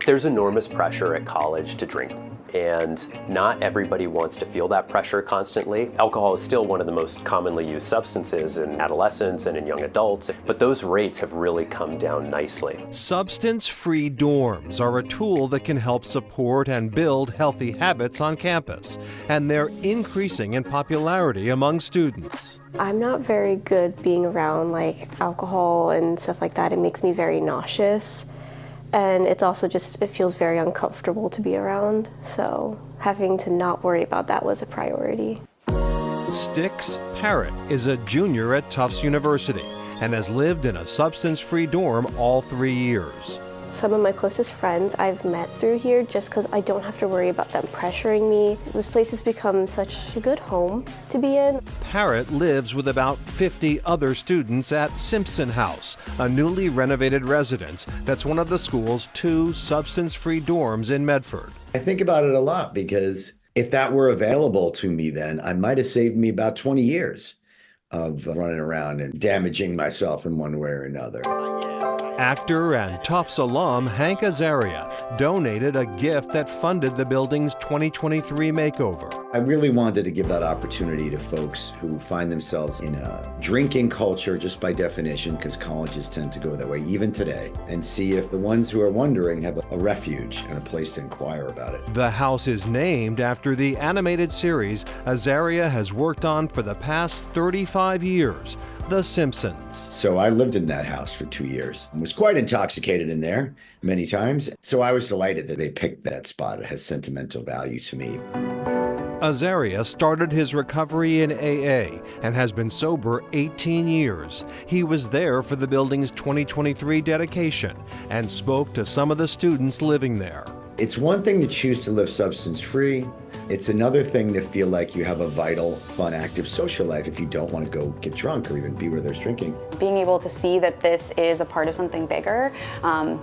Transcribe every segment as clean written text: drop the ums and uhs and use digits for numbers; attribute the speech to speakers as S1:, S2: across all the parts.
S1: There's enormous pressure at college to drink, and not everybody wants to feel that pressure constantly. Alcohol is still one of the most commonly used substances in adolescents and in young adults, but those rates have really come down nicely.
S2: Substance-free dorms are a tool that can help support and build healthy habits on campus, and they're increasing in popularity among students.
S3: I'm not very good being around alcohol and stuff like that. It makes me very nauseous. And it's also it feels very uncomfortable to be around. So having to not worry about that was a priority.
S2: Styx Parrott is a junior at Tufts University and has lived in a substance-free dorm all 3 years.
S3: Some of my closest friends I've met through here just because I don't have to worry about them pressuring me. This place has become such a good home to be in.
S2: Parrott lives with about 50 other students at Simpson House, a newly renovated residence that's one of the school's 2 substance-free dorms in Medford.
S4: I think about it a lot because if that were available to me then, I might have saved me about 20 years of running around and damaging myself in one way or another.
S2: Actor and Tufts alum Hank Azaria donated a gift that funded the building's 2023 makeover.
S4: I really wanted to give that opportunity to folks who find themselves in a drinking culture just by definition, because colleges tend to go that way even today, and see if the ones who are wondering have a refuge and a place to inquire about it.
S2: The house is named after the animated series Azaria has worked on for the past 35 years, The Simpsons.
S4: So I lived in that house for 2 years and was quite intoxicated in there many times. So I was delighted that they picked that spot. It has sentimental value to me.
S2: Azaria started his recovery in AA and has been sober 18 years. He was there for the building's 2023 dedication and spoke to some of the students living there.
S4: It's one thing to choose to live substance-free. It's another thing to feel like you have a vital, fun, active social life if you don't want to go get drunk or even be where there's drinking.
S5: Being able to see that this is a part of something bigger,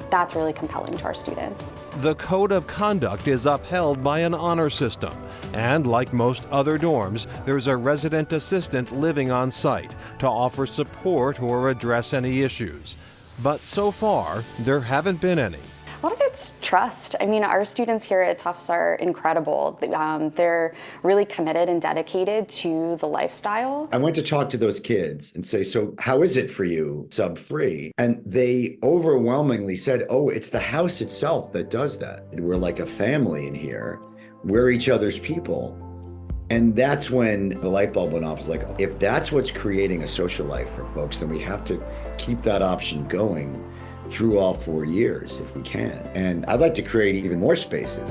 S5: that's really compelling to our students.
S2: The code of conduct is upheld by an honor system, and like most other dorms, there's a resident assistant living on site to offer support or address any issues. But so far, there haven't been any.
S5: A lot of it's trust. I mean, our students here at Tufts are incredible. They're really committed and dedicated to the lifestyle.
S4: I went to talk to those kids and say, so how is it for you sub-free? And they overwhelmingly said, oh, it's the house itself that does that. We're like a family in here. We're each other's people. And that's when the light bulb went off. It's like, if that's what's creating a social life for folks, then we have to keep that option going through all 4 years if we can. And I'd like to create even more spaces.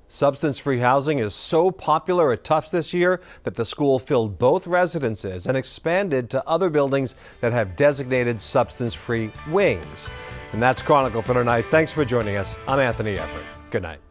S2: Substance-free housing is so popular at Tufts this year that the school filled both residences and expanded to other buildings that have designated substance-free wings. And that's Chronicle for tonight. Thanks for joining us. I'm Anthony Everett. Good night.